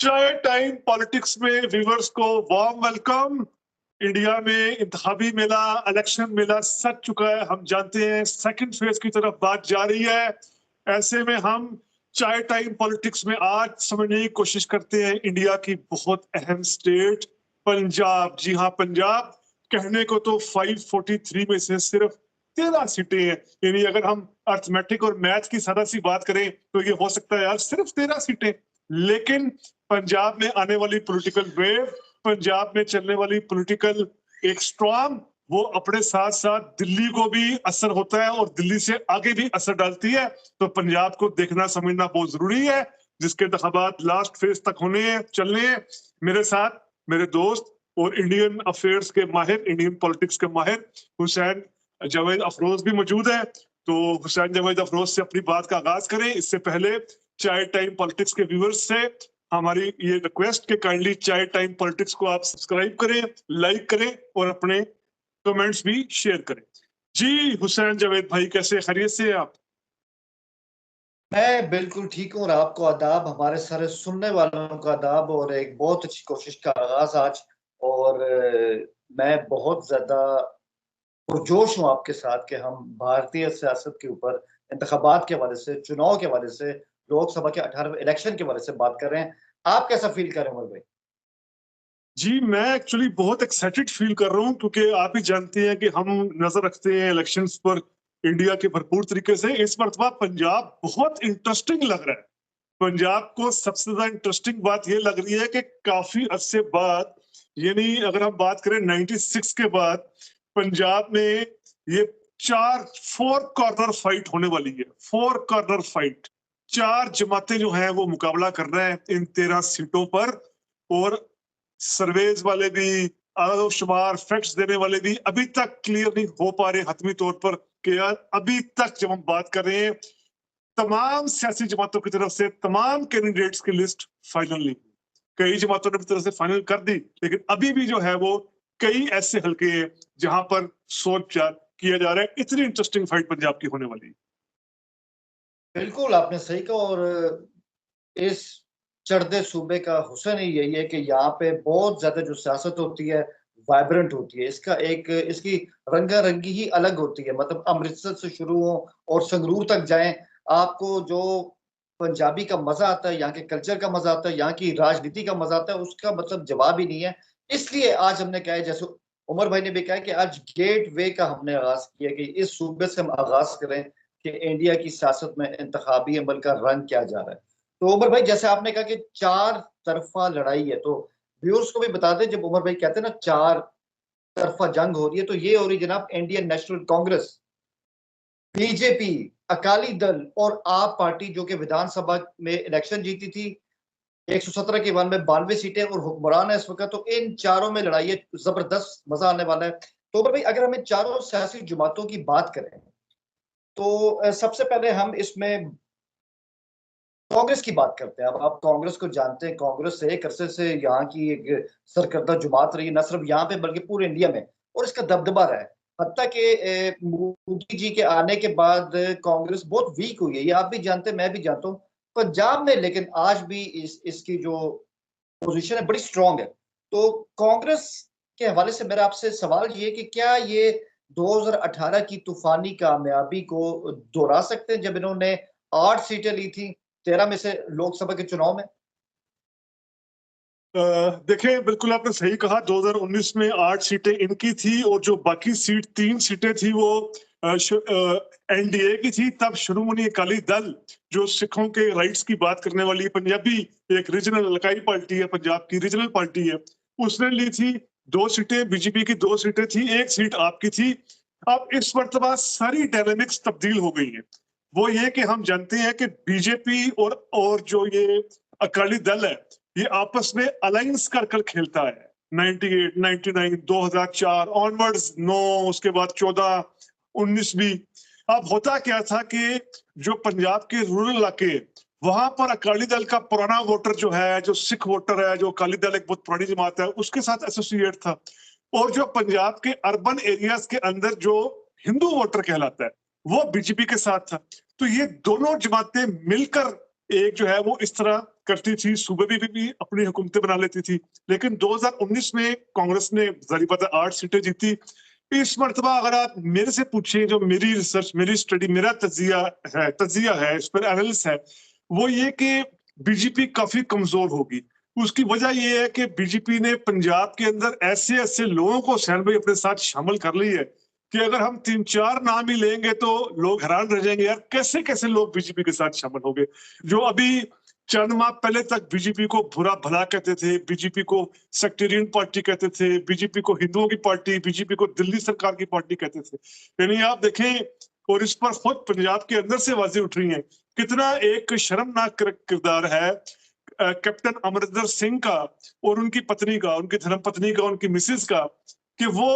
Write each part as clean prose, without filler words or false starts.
चाय time politics में viewers को वार्म वेलकम। इंडिया में इंतखाबी मेला, इलेक्शन मेला सज चुका है। हम जानते हैं सेकंड फेज की तरफ बात जा रही है। ऐसे में हम चाय टाइम पॉलिटिक्स में आज समझने की कोशिश करते हैं इंडिया की बहुत अहम स्टेट पंजाब। जी हाँ, पंजाब। कहने को तो 543 में से सिर्फ 13 सीटें हैं। यानी अगर हम अर्थमेटिक और मैथ की सादा सी बात करें तो ये हो सकता है यार सिर्फ 13 सीटें। लेकिन पंजाब में आने वाली पॉलिटिकल वेव, पंजाब में चलने वाली पॉलिटिकल एक स्ट्रॉम, वो अपने साथ साथ दिल्ली को भी असर होता है और दिल्ली से आगे भी असर डालती है। तो पंजाब को देखना समझना बहुत जरूरी है, जिसके इंतखाबात लास्ट फेज तक होने हैं, चलने हैं। मेरे साथ मेरे दोस्त और इंडियन अफेयर्स के माहिर, इंडियन पॉलिटिक्स के माहिर हुसैन जावेद अफरोज भी मौजूद है। तो हुसैन जावेद अफरोज से अपनी बात का आगाज करें। इससे पहले चाय टाइम पॉलिटिक्स के व्यूअर्स से हमारी ये रिक्वेस्ट कि काइंडली चाय टाइम पॉलिटिक्स को आप सब्सक्राइब करें, लाइक करें और अपने कमेंट्स भी शेयर करें। जी हुसैन जावेद भाई, कैसे, खैरियत से आप? मैं बिल्कुल ठीक हूँ और आपको आदाब, हमारे सारे सुनने वालों का आदाब और एक बहुत अच्छी कोशिश का आगाज आज। और मैं बहुत ज्यादा पुरजोश हूँ आपके साथ कि हम भारतीय सियासत के ऊपर इंतखाबात के हवाले से, चुनाव के हवाले से, लोकसभा के 18वें इलेक्शन के हवाले से बात कर रहे हैं। आप कैसा फील कर रहे हैं उमर भाई? जी, मैं एक्चुअली बहुत एक्साइटेड फील कर रहा हूँ, क्योंकि आप ही जानते हैं कि हम नजर रखते हैं इलेक्शंस पर इंडिया के भरपूर तरीके से। इस मरतबा पंजाब बहुत इंटरेस्टिंग लग रहा है। पंजाब को सबसे ज्यादा इंटरेस्टिंग बात यह लग रही है कि काफी अरसे बाद, यानी अगर हम बात करें 96 के बाद, पंजाब में ये फोर कॉर्नर फाइट होने वाली है। फोर कॉर्नर फाइट, चार जमातें जो हैं वो मुकाबला कर रहे हैं इन 13 सीटों पर। और सर्वेज वाले भी, शुमार फैक्ट्स देने वाले भी अभी तक क्लियर नहीं हो पा रहे हतमी तौर पर कि यार अभी तक जब हम बात कर रहे हैं तमाम सियासी जमातों की तरफ से तमाम कैंडिडेट्स की लिस्ट फाइनल नहीं। कई जमातों ने भी तरफ से फाइनल कर दी, लेकिन अभी भी जो है वो कई ऐसे हलके हैं जहां पर सोच विचार किया जा रहा है। इतनी इंटरेस्टिंग फाइट पंजाब की होने वाली है। बिल्कुल आपने सही कहा। और इस चढ़ते सूबे का हुस्न ही यही है कि यहाँ पे बहुत ज्यादा जो सियासत होती है वाइब्रेंट होती है। इसकी रंगारंगी ही अलग होती है। मतलब अमृतसर से शुरू हो और संगरूर तक जाएं, आपको जो पंजाबी का मजा आता है, यहाँ के कल्चर का मजा आता है, यहाँ की राजनीति का मजा आता है, उसका मतलब जवाब ही नहीं है। इसलिए आज हमने कहा है, जैसे उमर भाई ने भी कहा कि आज गेट वे का हमने आगाज किया कि इस सूबे से हम आगाज करें कि इंडिया की सियासत में इंतखाबी अमल का रंग क्या जा रहा है। तो उमर भाई, जैसे आपने कहा कि चार तरफा लड़ाई है, तो व्यूअर्स को भी बता दें, जब उमर भाई कहते हैं ना चार तरफा जंग हो रही है, तो ये हो रही है जनाब Indian national Congress, BJP, Akali Dal और आप पार्टी, जो कि विधानसभा में इलेक्शन जीती थी 117 की 92 सीटें और हुक्मरान है इस वक्त। तो इन चारों में लड़ाई है, जबरदस्त मजा आने वाला है। तो उमर भाई, अगर हम इन चारों सियासी जमातों की बात करें तो सबसे पहले हम इसमें कांग्रेस की बात करते हैं। अब आप कांग्रेस को जानते हैं, कांग्रेस एक अरसे से यहाँ की एक सरकर्दा जुमात रही, न सिर्फ यहाँ पे बल्कि पूरे इंडिया में, और इसका दबदबा रहा है। हत्ता कि मोदी जी के आने के बाद कांग्रेस बहुत वीक हुई है, ये आप भी जानते हैं, मैं भी जानता हूँ पंजाब में। लेकिन आज भी इसकी जो पोजीशन है बड़ी स्ट्रांग है। तो कांग्रेस के हवाले से मेरा आपसे सवाल ये है कि क्या ये 2018 की तूफानी कामयाबी को दोहरा सकते हैं, जब इन्होंने 8 सीटें ली थी 13 में से लोकसभा के चुनाव में? देखिए, बिल्कुल आपने सही कहा। 2019 में 8 सीटें इनकी थी और जो बाकी 3 सीटें थी वो एनडीए की थी। तब शिरोमणि अकाली दल, जो सिखों के राइट्स की बात करने वाली पंजाबी एक रीजनल इलाकाई पार्टी है, पंजाब की रीजनल पार्टी है, उसने ली थी 2 सीटें। बीजेपी की 2 सीटें थी, 1 सीट आपकी थी। अब इस मर्तबा सारी डायनेमिक्स तब्दील हो गई है। वो ये कि हम जानते हैं कि बीजेपी और जो ये अकाली दल है, ये आपस में अलायंस कर कर खेलता है। 98, 99, 2004 ऑनवर्ड्स, 9, उसके बाद 14, 19 भी। अब होता क्या था कि जो पंजाब के रूरल इलाके, वहां पर अकाली दल का पुराना वोटर जो है, जो सिख वोटर है, जो अकाली दल एक बहुत पुरानी जमात है, उसके साथ एसोसिएट था। और जो पंजाब के अर्बन एरियाज के अंदर जो हिंदू वोटर कहलाता है, वो बीजेपी के साथ था। तो ये दोनों जमातें मिलकर एक जो है वो इस तरह करती थी, सूबे में भी अपनी हुकूमतें बना लेती थी। लेकिन 2019 में कांग्रेस ने जाहिर बात है 8 सीटें जीती। इस मर्तबा अगर आप मेरे से पूछें, जो मेरी रिसर्च, मेरी स्टडी, मेरा तजिया है, इस पर एनालिसिस है, वो ये कि बीजेपी काफी कमजोर होगी। उसकी वजह ये है कि बीजेपी ने पंजाब के अंदर ऐसे ऐसे लोगों को सैन भाई अपने साथ शामिल कर ली है कि अगर हम 3-4 नाम ही लेंगे तो लोग हैरान रह जाएंगे, यार कैसे कैसे लोग बीजेपी के साथ शामिल हो गए। जो अभी चंद माह पहले तक बीजेपी को बुरा भला कहते थे, बीजेपी को सेक्टेरियन पार्टी कहते थे, बीजेपी को हिंदुओं की पार्टी, बीजेपी को दिल्ली सरकार की पार्टी कहते थे। यानी आप देखें, और इस पर खुद पंजाब के अंदर से आवाजें उठ रही हैं, कितना एक शर्मनाक किरदार है कैप्टन अमरिंदर सिंह का और उनकी पत्नी का, उनकी धर्मपत्नी का, उनकी मिसेज का, कि वो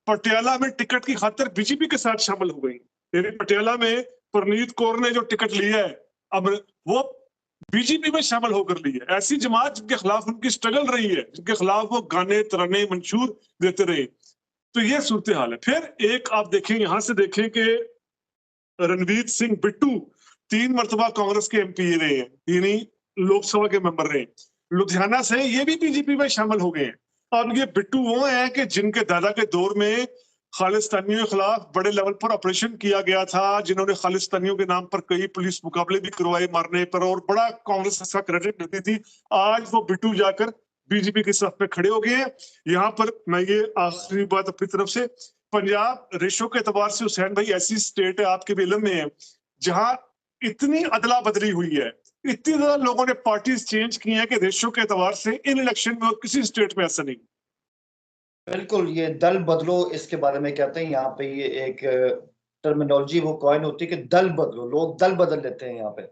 पटियाला में टिकट की खातिर बीजेपी के साथ शामिल हो गई। यानी पटियाला में परनीत कौर ने जो टिकट लिया है, अब वो बीजेपी में शामिल होकर ली है। ऐसी जमात जिनके खिलाफ उनकी स्ट्रगल रही है, जिनके खिलाफ वो गाने तराने मंशूर देते रहे। तो ये सूरत हाल है। फिर एक आप देखें, यहां से देखें कि रणवीर सिंह बिट्टू 3 मरतबा कांग्रेस के एमपी रहे हैं, यानी लोकसभा के मेंबर रहे। लुधियाना से ये भी बीजेपी में शामिल हो गए हैं। अब ये बिट्टू वो हैं कि जिनके दादा के दौर में खालिस्तानियों के खिलाफ बड़े लेवल पर ऑपरेशन किया गया था, जिन्होंने खालिस्तानियों के नाम पर कई पुलिस मुकाबले भी करवाए मारने पर, और बड़ा कांग्रेस इसका क्रेडिट देती थी। आज वो बिट्टू जाकर बीजेपी के साथ में खड़े हो गए हैं। यहाँ पर मैं ये आखिरी बात अपनी तरफ से, पंजाब रेशो के एतबार से हुसैन भाई ऐसी स्टेट है, आपके भी इल्म में है, जहां इतनी अदला बदली हुई है, इतनी ज्यादा लोगों ने पार्टीज चेंज की हैं कि रेशो के एतबार से इन इलेक्शन में और किसी स्टेट में ऐसा नहीं। बिल्कुल, ये दल बदलो, इसके बारे में कहते हैं यहाँ पे, ये एक टर्मिनोलॉजी वो कॉइन होती है कि दल बदलो, लोग दल बदल लेते हैं यहाँ पे।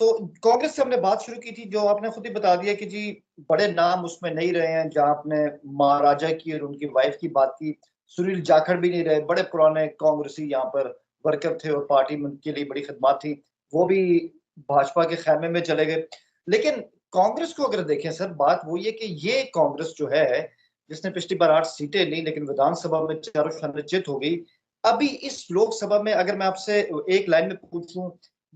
तो कांग्रेस से हमने बात शुरू की थी, जो आपने खुद ही बता दिया कि जी बड़े नाम उसमें नहीं रहे हैं। जहां आपने महाराजा की और उनकी वाइफ की बात की, सुनील जाखड़ भी नहीं रहे, बड़े पुराने कांग्रेसी यहाँ पर वर्कर थे और पार्टी में उनके लिए बड़ी खिदमत थी, वो भी भाजपा के खेमे में चले गए। लेकिन कांग्रेस को अगर देखें सर, बात वो ये कि ये कांग्रेस जो है, जिसने पिछली बार 8 सीटें ली लेकिन विधानसभा में चारों शामिल जीत हो गई, अभी इस लोकसभा में अगर मैं आपसे एक लाइन में पूछूं,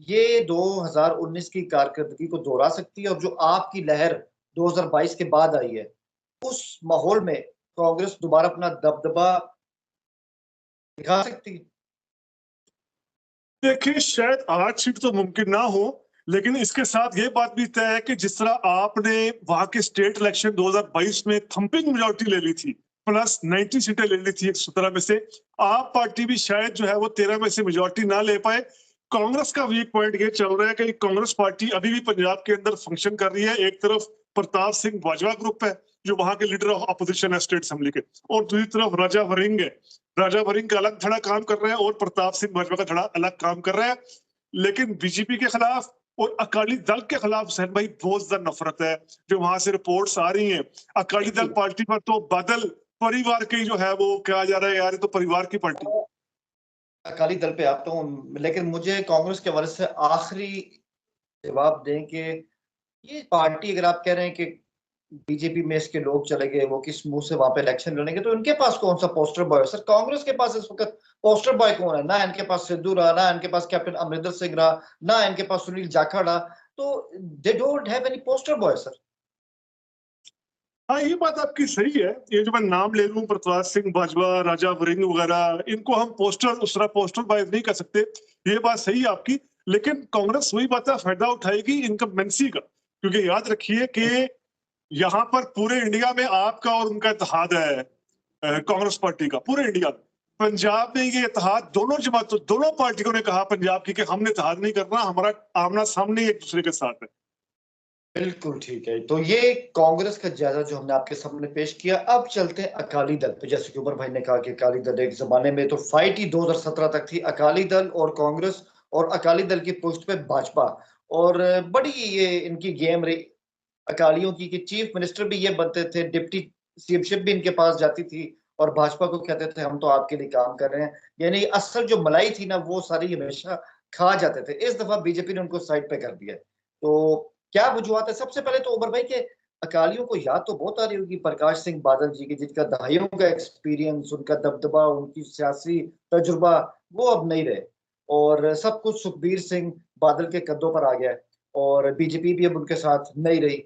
ये 2019 की कारकर्दगी को दोहरा सकती है? और जो आपकी लहर 2022 के बाद आई है, उस माहौल में कांग्रेस दोबारा अपना दबदबा दिखा सकती है? देखिए, शायद 8 सीट तो मुमकिन ना हो, लेकिन इसके साथ ये बात भी तय है कि जिस तरह आपने वहां के स्टेट इलेक्शन 2022 में थंपिंग मेजोरिटी ले ली थी, प्लस 90 सीटें ले ली थी 117 में से, आप पार्टी भी शायद जो है वो 13 में से मेजोरिटी ना ले पाए। कांग्रेस का वीक पॉइंट ये चल रहा है कि कांग्रेस पार्टी अभी भी पंजाब के अंदर फंक्शन कर रही है। एक तरफ प्रताप सिंह बाजवा ग्रुप है, जो वहां के लीडर ऑफ अपोजिशन है स्टेट असेंबली के, और दूसरी तरफ राजा वरिंग है। राजा वरिंग का अलग धड़ा काम कर रहा है और प्रताप सिंह बाजवा का धड़ा अलग काम कर रहा है। लेकिन बीजेपी के खिलाफ और अकाली दल के खिलाफ हुसैन भाई बहुत ज्यादा नफरत है। जो वहां से रिपोर्ट्स आ रही हैं, अकाली दल पार्टी पर तो बादल परिवार की जो है वो कहा जा रहा है, यार ये तो परिवार की पार्टी। अकाली दल पे आता हूँ, लेकिन मुझे कांग्रेस के हवाले से आखिरी जवाब दें कि ये पार्टी, अगर आप कह रहे हैं कि बीजेपी में इसके लोग चले गए, वो किस मुंह से वहां पे इलेक्शन लड़ेंगे, तो इनके पास कौन सा पोस्टर बॉय है? सर, कांग्रेस के पास इस वक्त पोस्टर बॉय कौन है? ना इनके पास सिद्धू रहा, ना इनके पास कैप्टन अमरिंदर सिंह रहा, ना इनके पास सुनील जाखड़ रहा। तो they don't have any poster boy sir. हाँ, ये बात आपकी सही है। ये जो मैं नाम ले लूं, प्रताप सिंह बाजवा, राजा वरिंग वगैरह, इनको हम पोस्टर, उस तरह पोस्टर बॉय नहीं कर सकते। ये बात सही है आपकी। लेकिन कांग्रेस वही बात है, फायदा उठाएगी इनकम्बेंसी का, क्योंकि याद रखिए कि यहाँ पर पूरे इंडिया में आपका और उनका इत्तेहाद है, कांग्रेस पार्टी का पूरे इंडिया में। पंजाब में ये इत्तेहाद दोनों जमातों, दोनों पार्टियों ने कहा पंजाब की कि हमने इत्तेहाद नहीं करना, हमारा आमना सामने एक दूसरे के साथ है। बिल्कुल ठीक है। तो ये कांग्रेस का जायजा जो हमने आपके सामने पेश किया। अब चलते हैं अकाली दल पे। जैसे कि उमर भाई ने कहा कि अकाली दल एक जमाने में तो फाइट ही 2017 तक थी, अकाली दल और कांग्रेस, और अकाली दल की पोस्ट पे भाजपा। और बड़ी ये इनकी गेम रही अकालियों की कि चीफ मिनिस्टर भी ये बनते थे, डिप्टी सीएमशिप भी इनके पास जाती थी, और भाजपा को कहते थे हम तो आपके लिए काम कर रहे हैं। यानी असल जो मलाई थी ना, वो सारी हमेशा खा जाते थे। इस दफा बीजेपी ने उनको साइड पे कर दिया। तो क्या वजूहत है? सबसे पहले तो उमर भाई के अकालियों को याद तो बहुत आ रही होगी प्रकाश सिंह बादल जी की, जिनका दहाइयों का एक्सपीरियंस, उनका दबदबा, उनकी सियासी तजुर्बा, वो अब नहीं रहे और सब कुछ सुखबीर सिंह बादल के कंधों पर आ गया है और बीजेपी भी अब उनके साथ नहीं रही।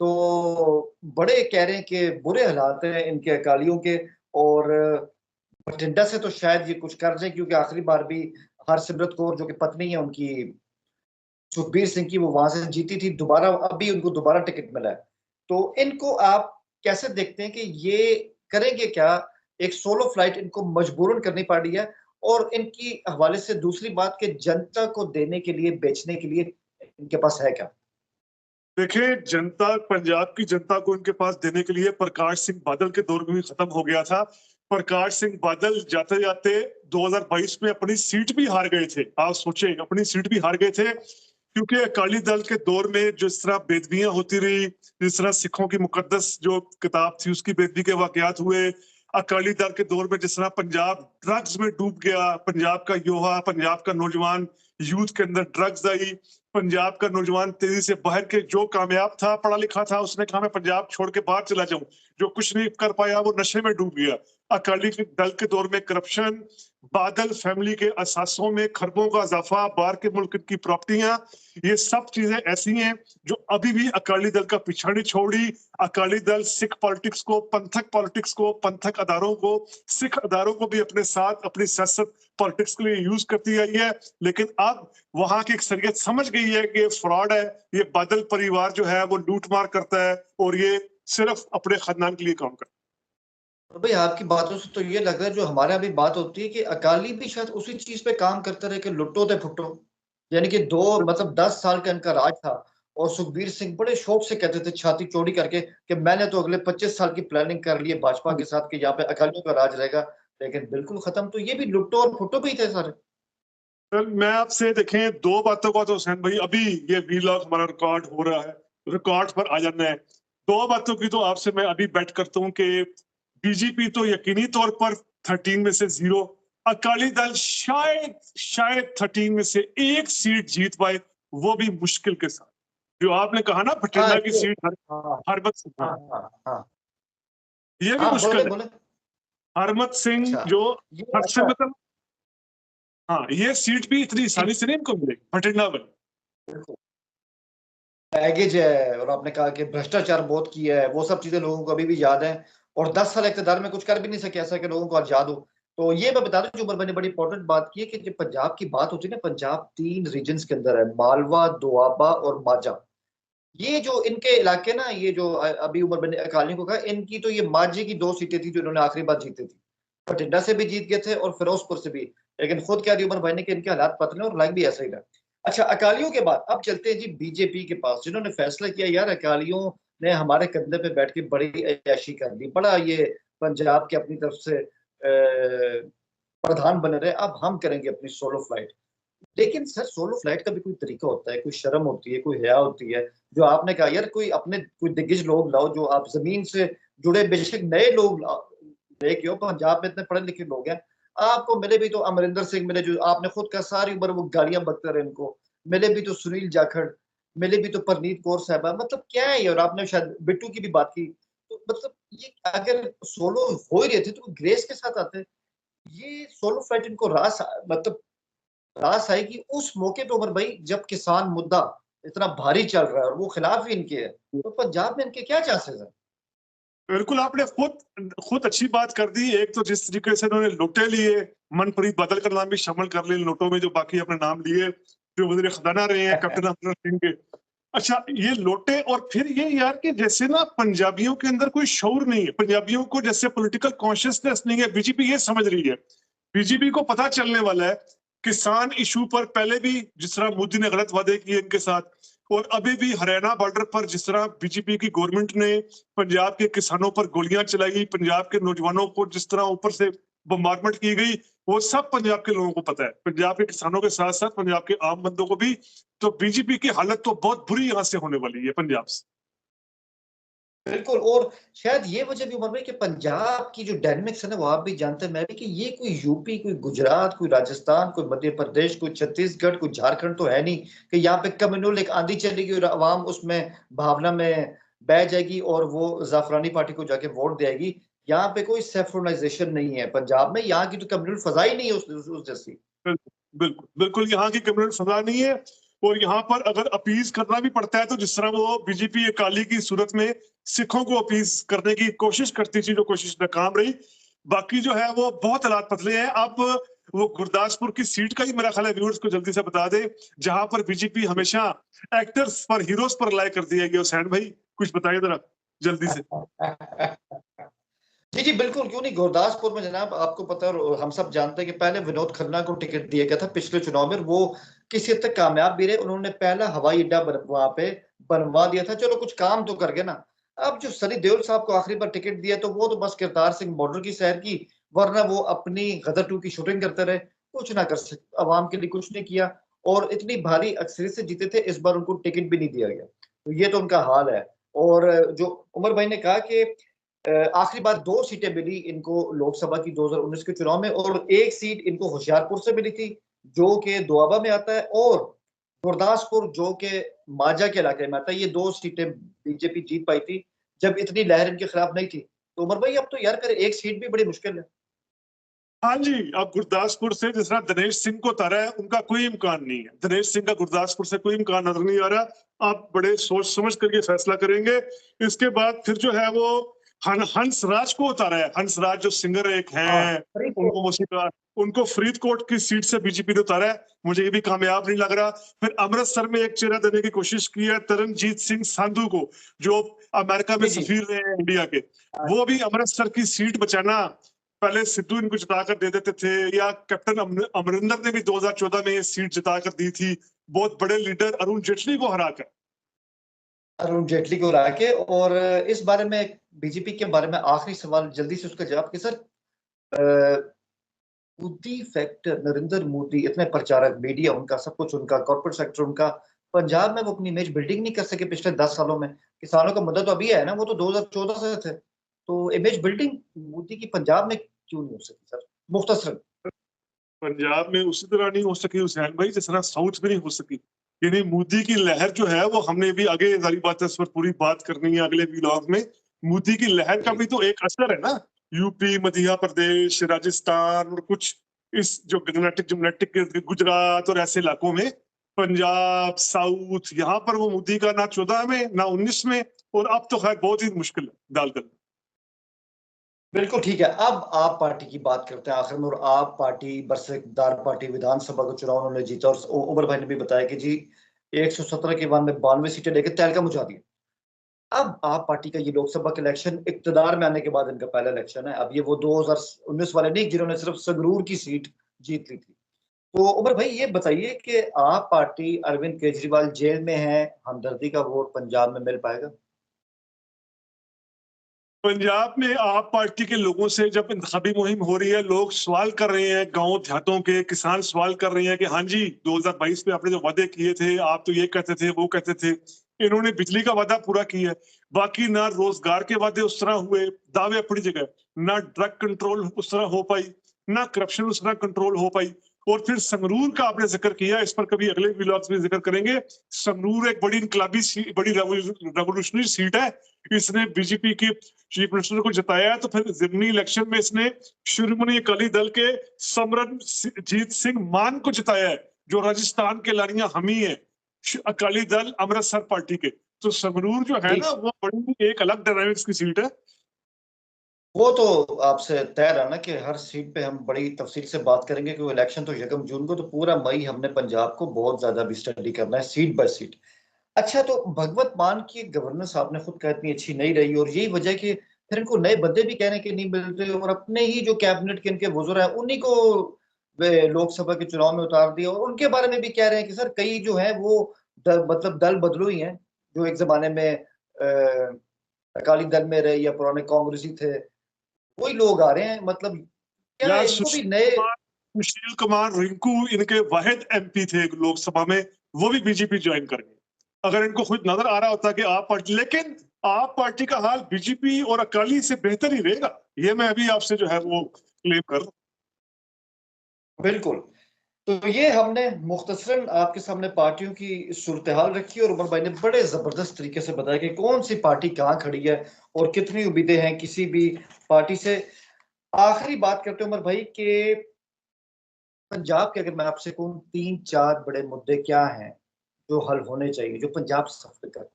तो बड़े कह रहे हैं कि बुरे हालात हैं इनके अकालियों के और बठिंडा से तो शायद ये कुछ कर जाए, क्योंकि आखिरी बार भी हरसिमरत कौर जो कि पत्नी है उनकी सुखबीर सिंह की, वो वहां से जीती थी, दोबारा अभी उनको दोबारा टिकट मिला है। तो इनको आप कैसे देखते हैं कि ये करेंगे क्या? एक सोलो फ्लाइट इनको मजबूरन करनी पड़ रही है और इनकी हवाले से दूसरी बात कि जनता को देने के लिए, बेचने के लिए इनके पास है क्या? देखिए, जनता, पंजाब की जनता को इनके पास देने के लिए प्रकाश सिंह बादल के दौर में भी खत्म हो गया था। प्रकाश सिंह बादल जाते जाते 2022 में अपनी सीट भी हार गए थे। आप सोचें, अपनी सीट भी हार गए थे क्योंकि अकाली दल के दौर में जिस तरह बेदबियां होती रही, जिस तरह सिखों की मुकद्दस जो किताब थी उसकी बेदबी के वाकयात हुए, अकाली दल के दौर में जिस तरह पंजाब ड्रग्स में डूब गया, पंजाब का युवा, पंजाब का नौजवान, यूथ के अंदर ड्रग्स आई, पंजाब का नौजवान तेजी से बाहर के, जो कामयाब था, पढ़ा लिखा था, उसने कहा मैं पंजाब छोड़ के बाहर चला जाऊं। जो कुछ नहीं कर पाया वो नशे में डूब गया। अकाली दल के दौर में करप्शन, बादल फैमिली के असासों में खरबों का इजाफा, बाहर के मुल्क की प्रॉपर्टियां, ये सब चीजें ऐसी हैं जो अभी भी अकाली दल का पीछा नहीं छोड़ी। अकाली दल सिख पॉलिटिक्स को, पंथक अदारों को, सिख अदारों को भी अपने साथ अपनी सियासत पॉलिटिक्स के लिए यूज करती आई है। लेकिन अब वहां की अक्सरियत समझ गई है कि फ्रॉड है, ये बादल परिवार जो है वो लूटमार करता है और ये सिर्फ अपने खानदान के लिए काम करता है। और भाई आपकी बातों से तो ये लग रहा है, जो हमारे यहाँ भी बात होती है कि अकाली भी शायद उसी चीज पे काम करते रहे कि लुट्टो ते फुट्टो। यानी कि दो मतलब 10 साल का इनका राज था और सुखबीर सिंह बड़े शौक से कहते थे छाती चौड़ी करके कि मैंने तो अगले 25 साल की प्लानिंग कर ली है भाजपा के साथ कि यहाँ पे अकालियों का राज रहेगा। लेकिन बिल्कुल खत्म, तो ये भी लुट्टो और फुट्टो भी थे सारे। सर, मैं आपसे देखें दो बातों का तो हुसैन भाई, अभी ये वीलॉग हमारा रिकॉर्ड हो रहा है, रिकॉर्ड पर आ जाना है। दो बातों की तो आपसे मैं अभी बेट करता हूं कि बीजेपी तो यकीनी तौर पर 13 में से 0, अकाली दल शायद शायद 13 में से 1 सीट जीत पाए, वो भी मुश्किल के साथ। जो आपने कहा ना हाँ बठिंडा की ये, सीट हाँ हरमत सिंह, हाँ हाँ, हाँ हाँ ये भी हाँ, बोले मुश्किल है। बोले। हरमत सिंह अच्छा, जो ये सबसे अच्छा, मतलब, हाँ, ये सीट भी इतनी आसानी से नहीं इनको मिलेगी बठिंडा वाली। बैगेज है और आपने कहा कि भ्रष्टाचार बहुत किया है, वो सब चीजें लोगों को अभी भी याद है और 10 साल इक़्तिदार में कुछ कर भी नहीं सके ऐसा कि लोगों को आज याद हो। तो ये मैं बता दूं, जो उमर भाई ने बड़ी इंपॉर्टेंट बात की है कि जब पंजाब की बात होती है ना, पंजाब 3 रीजन्स के अंदर है, मालवा, दोआबा और माझा। ये जो इनके इलाके ना, ये जो अभी उमर भाई ने अकालियों को कहा, इनकी तो ये माझे की 2 सीटें थी जो इन्होंने आखिरी बार जीती थी। बठिंडा से भी जीत गए थे और फिरोजपुर से भी। लेकिन खुद कह रही उमर भाई ने कि इनके हालात पतले और लाइक भी ऐसा ही रहा। अच्छा, अकालियों के बाद अब चलते हैं जी बीजेपी के पास, जिन्होंने फैसला किया यार अकालियों ने हमारे कंधे पे बैठ के बड़ी ऐशी कर दी, बड़ा ये पंजाब के अपनी तरफ से प्रधान बने रहे, अब हम करेंगे अपनी सोलो फ्लाइट। लेकिन सर, सोलो फ्लाइट का भी कोई तरीका होता है, कोई शर्म होती है, कोई हया होती है। जो आपने कहा यार, कोई दिग्गज लोग लाओ, जो आप जमीन से जुड़े, बेशक नए लोग लेके हो। पंजाब में इतने पढ़े लिखे लोग हैं, आपको मिले भी तो अमरिंदर सिंह मिले, जो आपने खुद कहा सारी उम्र वो गालियां बकते रहे इनको। मिले भी तो सुनील जाखड़, मिले भी तो परनीत कौर साहबा। मतलब क्या है ये? और आपने शायद बिट्टू की भी बात की। तो मतलब ये अगर सोलो हो ही रहे थे तो ग्रेस के साथ आते। ये सोलो फ्लाइट इनको मतलब रास आएगी उस मौके पे उमर भाई, जब किसान मुद्दा इतना भारी चल रहा है और वो खिलाफ ही इनके है। तो पंजाब में इनके क्या चांसेस है? बिल्कुल, आपने खुद खुद अच्छी बात कर दी। एक तो जिस तरीके से उन्होंने लुटे लिए, मनप्रीत बादल का नाम भी शामिल कर लिया नोटों में, जो बाकी अपने नाम लिए, जो वजीर खजाना रहे हैं कैप्टन अमरिंदर सिंह के। अच्छा, ये लोटे और फिर ये यार कि जैसे ना पंजाबियों के अंदर कोई शऊर नहीं है, पंजाबियों को जैसे पॉलिटिकल कॉन्शियसनेस नहीं है। बीजेपी ये समझ रही है, बीजेपी को पता चलने वाला है किसान इशू पर पहले भी जिस तरह मोदी ने गलत वादे किए इनके साथ, और अभी भी हरियाणा बॉर्डर पर जिस तरह बीजेपी की गवर्नमेंट ने पंजाब के किसानों पर गोलियां चलाई, पंजाब के नौजवानों को जिस तरह ऊपर से बम्बार्डमेंट की गई, वो सब पंजाब के लोगों को पता है, पंजाब के किसानों के साथ साथ पंजाब के आम बंदों को भी। तो बीजेपी की हालत तो बहुत बुरी यहां से होने वाली है पंजाब से। बिल्कुल। और शायद ये वजह भी उमर भाई कि पंजाब की जो डायनेमिक्स है ना, वो आप भी जानते हैं, मैं भी, कि ये कोई यूपी, कोई गुजरात, कोई राजस्थान, कोई मध्य प्रदेश, कोई छत्तीसगढ़, कोई झारखंड तो है नहीं कि यहाँ पे कम्युनल एक आंधी चलेगी और आवाम उसमें भावना में बह जाएगी और वो जाफरानी पार्टी को जाके वोट देगी। यहाँ पे कोई सेफ्रोनाइजेशन नहीं है पंजाब में, यहाँ की तो कम्युनल फजा ही नहीं है उस जैसी। बिल्कुल बिल्कुल यहाँ की कम्युनल फजा नहीं है। और यहाँ पर अगर अपीज करना भी पड़ता है तो जिस तरह वो बीजेपी अकाली की सूरत में सिखों को अपीज करने की कोशिश करती थी, जो कोशिश नाकाम रही। बाकी जो है वो बहुत हालात पतले हैं। अब वो गुरदासपुर की सीट का ही मेरा ख्याल है व्यूअर्स को जल्दी से बता दे, जहां पर बीजेपी हमेशा एक्टर्स पर, हीरोज पर लाइक कर दिया गया। हुसैन भाई कुछ बताइए जरा जल्दी से। जी जी बिल्कुल, क्यों नहीं। गुरदासपुर में जनाब आपको पता है और हम सब जानते हैं कि पहले विनोद खन्ना को टिकट दिया गया था पिछले चुनाव में, वो किसी हद तक कामयाब भी रहे। उन्होंने पहला हवाई अड्डा वहां पे बनवा दिया था, चलो कुछ काम तो कर गए ना। अब जो सनी देओल साहब को आखिरी बार टिकट दिया तो वो तो बस करतार सिंह बॉर्डर की सैर की, वरना वो अपनी गदर 2 की शूटिंग करते रहे, कुछ ना कर सकते, अवाम के लिए कुछ नहीं किया। और इतनी भारी अक्सरियत से जीते थे, इस बार उनको टिकट भी नहीं दिया गया। तो ये तो उनका हाल है। और जो उमर भाई ने कहा कि आखिरी बार 2 सीटें मिली इनको लोकसभा की 2019 के चुनाव में, और एक सीट इनको होशियारपुर से मिली थी जो कि दोआबा में आता है, और गुरदासपुर जो कि माजा के इलाके में आता है। ये 2 सीटें बीजेपी जीत पाई थी जब इतनी लहर इनके खिलाफ नहीं थी। तो उमर भाई अब तो यार फिर एक सीट भी बड़ी मुश्किल है। हाँ जी, अब गुरदासपुर से जिस तरह दिनेश सिंह को उतारा है, उनका कोई इम्कान नहीं है। दिनेश सिंह का गुरदासपुर से कोई इम्कान नजर नहीं आ रहा। आप बड़े सोच समझ करके फैसला करेंगे। इसके बाद फिर जो है वो हंस राज को उतारा है। हंस राज जो सिंगर एक हाँ हैं, उनको मौसीकार, उनको फरीदकोट की सीट से बीजेपी ने उतारा है। मुझे ये भी कामयाब नहीं लग रहा। फिर अमृतसर में एक चेहरा देने की कोशिश की है तरनजीत सिंह संधू को, जो अमेरिका में जी जी। सफीर रहे हैं इंडिया के। वो भी अमृतसर की सीट बचाना, पहले सिद्धू इनको जिताकर दे देते थे, या कैप्टन अमरिंदर ने भी 2014 में ये सीट जिताकर दी थी, बहुत बड़े लीडर अरुण जेटली को हराकर। अरुण जेटली को हरा के। और इस बारे में बीजेपी के बारे में आखिरी सवाल जल्दी से उसका जवाब कि सर, मोदी फैक्टर, नरेंद्र मोदी इतने प्रचारक, मीडिया उनका, सब कुछ उनका, कॉर्पोरेट सेक्टर उनका, पंजाब में वो अपनी इमेज बिल्डिंग नहीं कर सके पिछले 10 सालों में। किसानों का मुद्दा तो अभी है ना, वो तो 2014 से थे। तो इमेज बिल्डिंग मोदी की पंजाब में क्यों नहीं हो सकी सर, मुख्तसर। पंजाब में उसी तरह नहीं हो सकी हुसैन भाई, जिस तरह साउथ में नहीं हो सकी। यानी मोदी की लहर जो है वो, हमने भी आगे सारी बात इस पर पूरी बात करनी है अगले व्लॉग में। मोदी की लहर का भी तो एक असर है ना। यूपी, मध्य प्रदेश, राजस्थान और कुछ इस जो जिम्नेटिक गुजरात और ऐसे इलाकों में, पंजाब, साउथ, यहाँ पर वो मोदी का ना 14 में ना 19 में, और अब तो खैर बहुत ही मुश्किल है दाल करना। बिल्कुल ठीक है। अब आप पार्टी की बात करते हैं आखिर में। और आप पार्टी बरसदार पार्टी, विधानसभा का चुनाव उन्होंने जीता, और उमर भाई ने भी बताया कि जी 117 के बाद में 92 सीटें लेकर तहलका मचा दिया। अब आप पार्टी का ये लोकसभा का इलेक्शन, इक्तदार में आने के बाद इनका पहला इलेक्शन है। अब ये वो 2019 वाले नहीं जिन्होंने सिर्फ संगरूर की सीट जीत ली थी। तो उमर भाई ये बताइए कि आप पार्टी, अरविंद केजरीवाल जेल में है, हमदर्दी का वोट पंजाब में मिल पाएगा? पंजाब में आप पार्टी के लोगों से जब इंतखाबी मुहिम हो रही है, लोग सवाल कर रहे हैं, गांव देहातों के किसान सवाल कर रहे हैं कि हाँ जी 2022 में आपने जो वादे किए थे, आप तो ये कहते थे वो कहते थे। इन्होंने बिजली का वादा पूरा किया है, बाकी ना रोजगार के वादे उस तरह हुए, दावे अपनी जगह। ना ड्रग कंट्रोल उस तरह हो पाई, ना करप्शन उस तरह कंट्रोल हो पाई। और फिर संगरूर का आपने जिक्र किया, इस पर कभी अगले व्लॉग्स में जिक्र करेंगे। संगरूर एक बड़ी इनकलाबी बड़ी रेवोल्यूशनरी सीट है। इसने बीजेपी की चीफ मिनिस्टर को जिताया है, तो फिर जिमनी इलेक्शन में इसने शिरोमणि अकाली दल के समरनजीत सिंह मान को जिताया है, जो राजस्थान के लानिया हम ही है, अकाली दल अमृतसर पार्टी के। तो संगरूर जो है ना, ठीक, वो बड़ी एक अलग डायनामिक्स की सीट है। वो तो आपसे तय रहा ना कि हर सीट पे हम बड़ी तफसील से बात करेंगे, क्योंकि इलेक्शन तो 1 जून को, तो पूरा मई हमने पंजाब को बहुत ज्यादा भी स्टडी करना है, सीट बाय सीट। अच्छा, तो भगवत मान की गवर्नेंस आपने खुद कहा इतनी अच्छी नहीं रही, और यही वजह कि फिर इनको नए बंदे भी कहने के नहीं मिल रहे, और अपने ही जो कैबिनेट के इनके वज़रा है उन्हीं को वे लोकसभा के चुनाव में उतार दिया। और उनके बारे में भी कह रहे हैं कि सर कई जो है वो मतलब दल बदलू ही हैं, जो एक जमाने में अकाली दल में रहे या पुराने कांग्रेसी थे, वही लोग आ रहे हैं। मतलब क्या यार है, इनको भी नए। सुशील कुमार रिंकू इनके वाहिद एमपी थे लोकसभा में, वो भी बीजेपी ज्वाइन कर गए। अगर इनको खुद नजर आ रहा होता कि आप पार्टी, लेकिन आप पार्टी का हाल बीजेपी और अकाली से बेहतर ही रहेगा, ये मैं अभी आपसे जो है वो क्लेम कर रहा हूं। बिल्कुल। तो ये हमने मुख्तसरन आपके सामने पार्टियों की सूरत हाल रखी और उमर भाई ने बड़े जबरदस्त तरीके से बताया कि कौन सी पार्टी कहाँ खड़ी है और कितनी उम्मीदें हैं किसी भी पार्टी से। आखिरी बात करते हैं उमर भाई के पंजाब के, अगर मैं आपसे कहूँ 3-4 बड़े मुद्दे क्या हैं जो हल होने चाहिए, जो पंजाब सफर कर।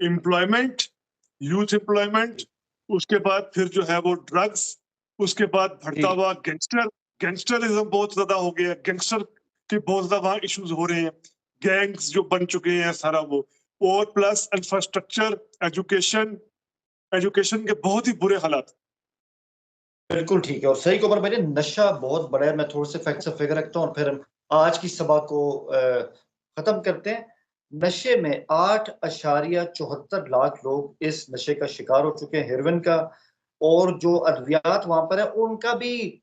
एम्प्लॉयमेंट, यूथ एम्प्लॉयमेंट, उसके बाद फिर जो है वो ड्रग्स, उसके बाद बढ़ता हुआ गैंगस्टरिज्म बहुत ज्यादा हो गया, गैंगस्टर के बहुत ज्यादा वहां इश्यूज हो रहे हैं, गैंग्स जो बन चुके हैं सारा वो, और प्लस इंफ्रास्ट्रक्चर, एजुकेशन, एजुकेशन के बहुत ही बुरे हालात। बिल्कुल ठीक है और सही उमर भाई ने, नशा बहुत बड़ा है। मैं थोड़े से फैक्ट से फिगर रखता हूँ और फिर हम आज की सभा को खत्म करते हैं। नशे में 8.74 लाख लोग इस नशे का शिकार हो चुके हैं, हेरोइन का। और जो अद्वियात वहां पर है उनका भी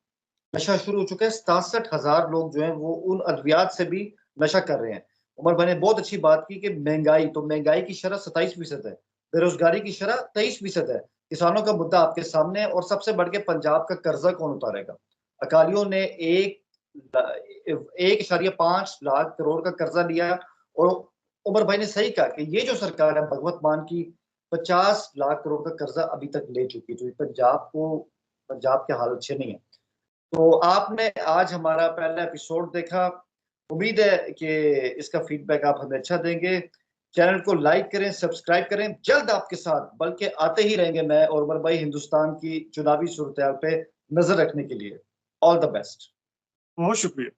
नशा शुरू हो चुका है। 67,000 लोग जो हैं वो उन अद्वियात से भी नशा कर रहे हैं। उमर भाई ने बहुत अच्छी बात की कि महंगाई, तो महंगाई की शरह 27% है, बेरोजगारी की शरह 23% है। किसानों का मुद्दा आपके सामने है और सबसे बढ़ के पंजाब का कर्जा कौन उतारेगा। अकालियों ने 1.5 लाख करोड़ का कर्जा लिया और उमर भाई ने सही कहा कि ये जो सरकार है भगवत मान की 50 लाख करोड़ का कर्जा अभी तक ले चुकी है। तो पंजाब के हाल अच्छे नहीं है। तो आपने आज हमारा पहला एपिसोड देखा, उम्मीद है कि इसका फीडबैक आप हमें अच्छा देंगे। चैनल को लाइक करें, सब्सक्राइब करें। जल्द आपके साथ बल्कि आते ही रहेंगे मैं और उमर भाई हिंदुस्तान की चुनावी सूरत पे नजर रखने के लिए। All the best. बहुत शुक्रिया।